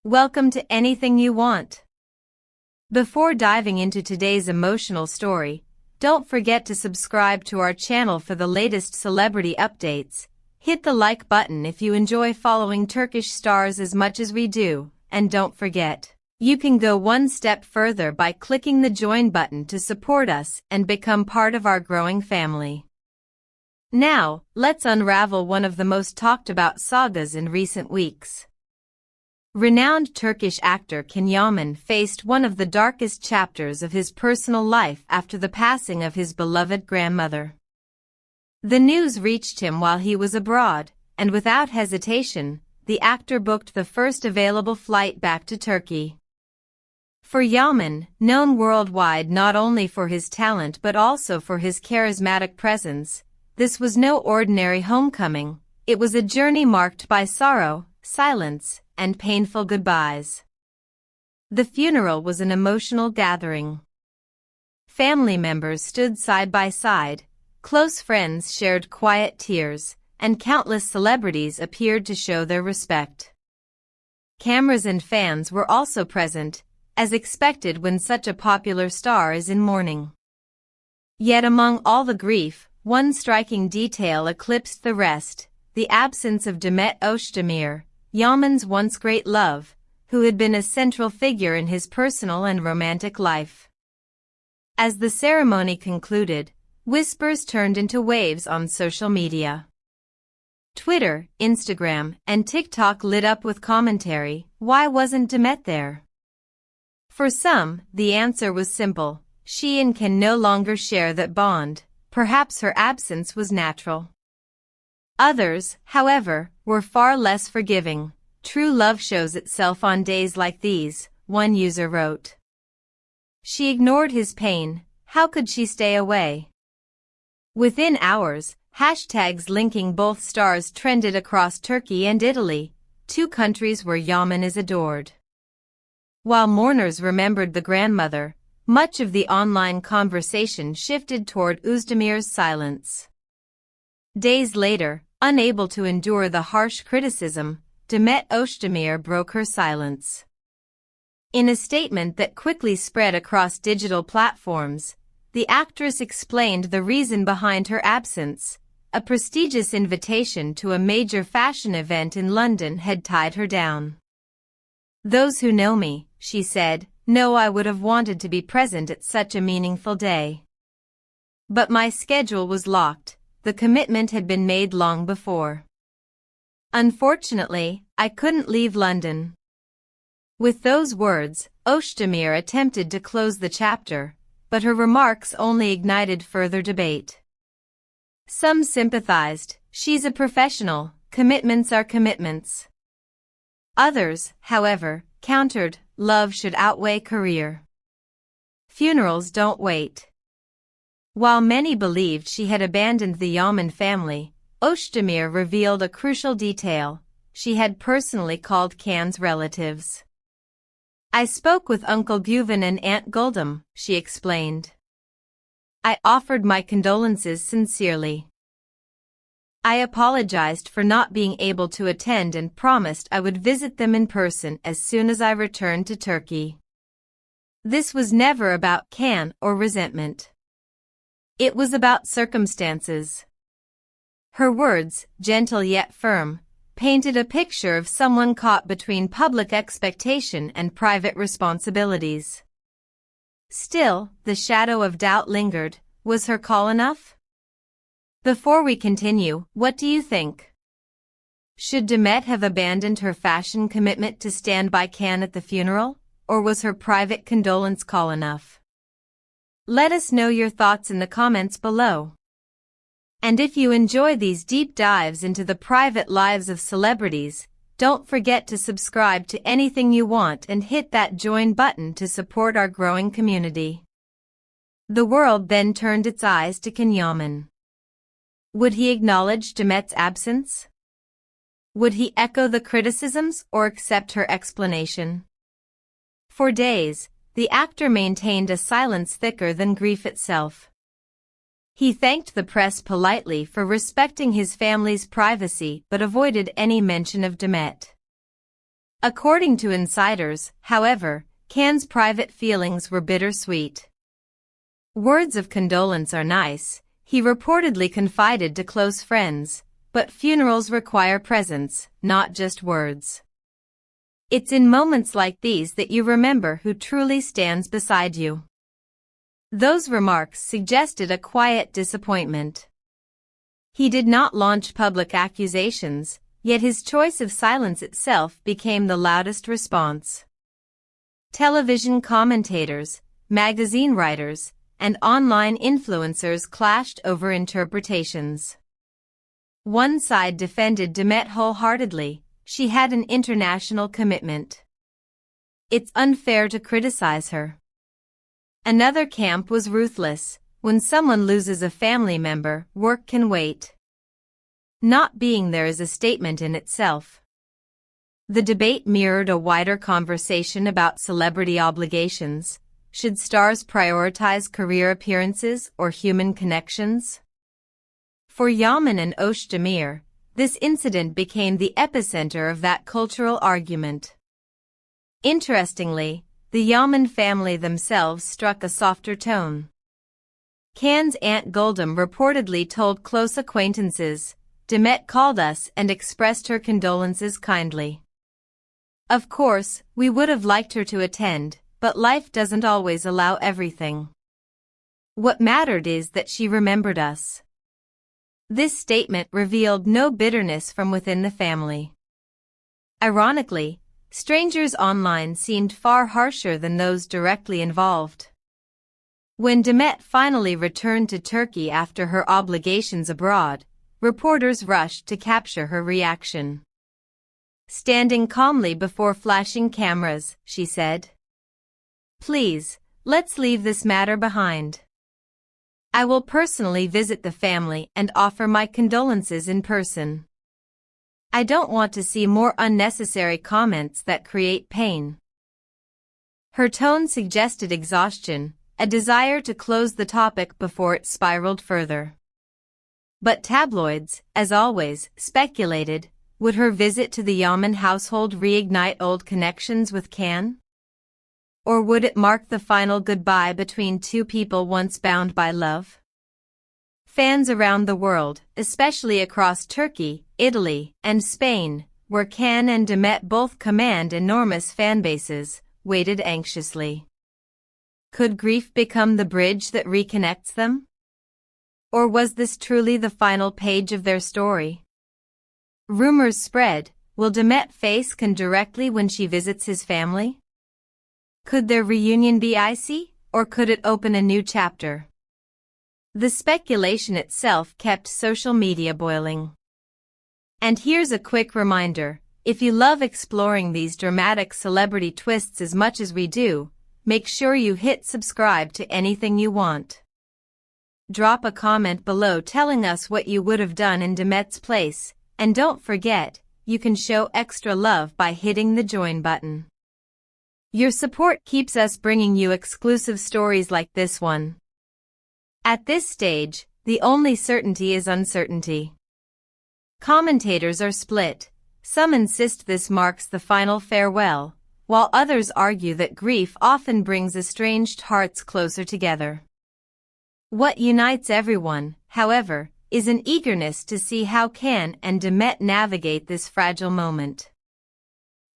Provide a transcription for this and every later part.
Welcome to Anything You Want. Before diving into today's emotional story, don't forget to subscribe to our channel for the latest celebrity updates. Hit the like button if you enjoy following Turkish stars as much as we do, and don't forget, you can go one step further by clicking the join button to support us and become part of our growing family. Now, let's unravel one of the most talked about sagas in recent weeks. Renowned Turkish actor Yaman faced one of the darkest chapters of his personal life after the passing of his beloved grandmother. The news reached him while he was abroad, and without hesitation, the actor booked the first available flight back to Turkey. For Yaman, known worldwide not only for his talent but also for his charismatic presence, this was no ordinary homecoming. It was a journey marked by sorrow, silence, and painful goodbyes. The funeral was an emotional gathering. Family members stood side by side, close friends shared quiet tears, and countless celebrities appeared to show their respect. Cameras and fans were also present, as expected when such a popular star is in mourning. Yet among all the grief, one striking detail eclipsed the rest: the absence of Demet Özdemir, Yaman's once great love, who had been a central figure in his personal and romantic life. As the ceremony concluded, whispers turned into waves on social media. Twitter, Instagram, and TikTok lit up with commentary: why wasn't Demet there? For some, the answer was simple: she and Can no longer share that bond. Perhaps her absence was natural. Others, however, were far less forgiving. True love shows itself on days like these, one user wrote. She ignored his pain, how could she stay away? Within hours, hashtags linking both stars trended across Turkey and Italy, two countries where Yaman is adored. While mourners remembered the grandmother, much of the online conversation shifted toward Özdemir's silence. Days later, unable to endure the harsh criticism, Demet Özdemir broke her silence. In a statement that quickly spread across digital platforms, the actress explained the reason behind her absence: a prestigious invitation to a major fashion event in London had tied her down. "Those who know me," she said, "know I would have wanted to be present at such a meaningful day. But my schedule was locked. The commitment had been made long before. Unfortunately, I couldn't leave London." With those words, Özdemir attempted to close the chapter, but her remarks only ignited further debate. Some sympathized: she's a professional, commitments are commitments. Others, however, countered: love should outweigh career. Funerals don't wait. While many believed she had abandoned the Yaman family, Özdemir revealed a crucial detail: she had personally called Can's relatives. "I spoke with Uncle Güven and Aunt Guldum," she explained. "I offered my condolences sincerely. I apologized for not being able to attend and promised I would visit them in person as soon as I returned to Turkey." This was never about Can or resentment. It was about circumstances. Her words, gentle yet firm, painted a picture of someone caught between public expectation and private responsibilities. Still, the shadow of doubt lingered. Was her call enough? Before we continue, what do you think? Should Demet have abandoned her fashion commitment to stand by Can at the funeral, or was her private condolence call enough? Let us know your thoughts in the comments below. And if you enjoy these deep dives into the private lives of celebrities, don't forget to subscribe to Anything You Want and hit that join button to support our growing community. The world then turned its eyes to Yaman. Would he acknowledge Demet's absence? Would he echo the criticisms or accept her explanation? For days, the actor maintained a silence thicker than grief itself. He thanked the press politely for respecting his family's privacy but avoided any mention of Demet. According to insiders, however, Can's private feelings were bittersweet. Words of condolence are nice, he reportedly confided to close friends, but funerals require presence, not just words. It's in moments like these that you remember who truly stands beside you. Those remarks suggested a quiet disappointment. He did not launch public accusations, yet his choice of silence itself became the loudest response. Television commentators, magazine writers, and online influencers clashed over interpretations. One side defended Demet wholeheartedly. She had an international commitment. It's unfair to criticize her. Another camp was ruthless. When someone loses a family member, work can wait. Not being there is a statement in itself. The debate mirrored a wider conversation about celebrity obligations. Should stars prioritize career appearances or human connections? For Yaman and Özdemir, this incident became the epicenter of that cultural argument. Interestingly, the Yaman family themselves struck a softer tone. Can's Aunt Guldum reportedly told close acquaintances, "Demet called us and expressed her condolences kindly. Of course, we would have liked her to attend, but life doesn't always allow everything. What mattered is that she remembered us." This statement revealed no bitterness from within the family. Ironically, strangers online seemed far harsher than those directly involved. When Demet finally returned to Turkey after her obligations abroad, reporters rushed to capture her reaction. Standing calmly before flashing cameras, she said, "Please, let's leave this matter behind. I will personally visit the family and offer my condolences in person. I don't want to see more unnecessary comments that create pain." Her tone suggested exhaustion, a desire to close the topic before it spiraled further. But tabloids, as always, speculated, would her visit to the Yaman household reignite old connections with Can? Or would it mark the final goodbye between two people once bound by love? Fans around the world, especially across Turkey, Italy, and Spain, where Can and Demet both command enormous fanbases, waited anxiously. Could grief become the bridge that reconnects them? Or was this truly the final page of their story? Rumors spread, will Demet face Can directly when she visits his family? Could their reunion be icy, or could it open a new chapter? The speculation itself kept social media boiling. And here's a quick reminder, if you love exploring these dramatic celebrity twists as much as we do, make sure you hit subscribe to Anything You Want. Drop a comment below telling us what you would have done in Demet's place, and don't forget, you can show extra love by hitting the join button. Your support keeps us bringing you exclusive stories like this one. At this stage, the only certainty is uncertainty. Commentators are split. Some insist this marks the final farewell, while others argue that grief often brings estranged hearts closer together. What unites everyone, however, is an eagerness to see how Can and Demet navigate this fragile moment.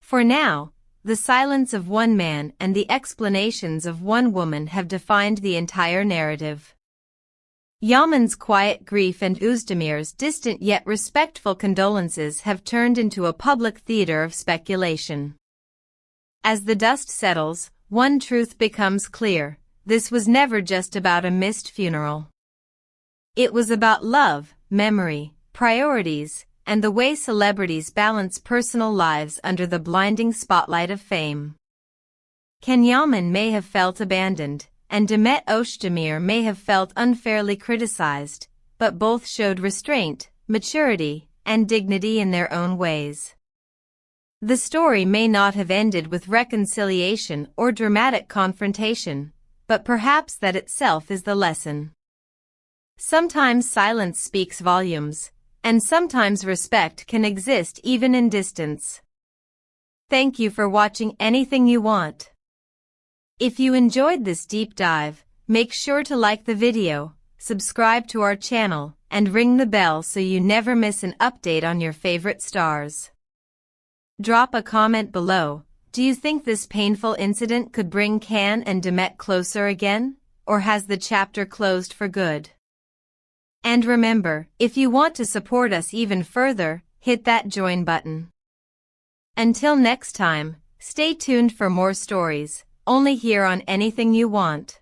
For now, the silence of one man and the explanations of one woman have defined the entire narrative. Yaman's quiet grief and Özdemir's distant yet respectful condolences have turned into a public theater of speculation. As the dust settles, one truth becomes clear: this was never just about a missed funeral. It was about love, memory, priorities, and the way celebrities balance personal lives under the blinding spotlight of fame. Can Yaman may have felt abandoned, and Demet Özdemir may have felt unfairly criticized, but both showed restraint, maturity, and dignity in their own ways. The story may not have ended with reconciliation or dramatic confrontation, but perhaps that itself is the lesson. Sometimes silence speaks volumes, and sometimes respect can exist even in distance. Thank you for watching Anything You Want. If you enjoyed this deep dive, make sure to like the video, subscribe to our channel, and ring the bell so you never miss an update on your favorite stars. Drop a comment below. Do you think this painful incident could bring Can and Demet closer again, or has the chapter closed for good? And remember, if you want to support us even further, hit that join button. Until next time, stay tuned for more stories, only here on Anything You Want.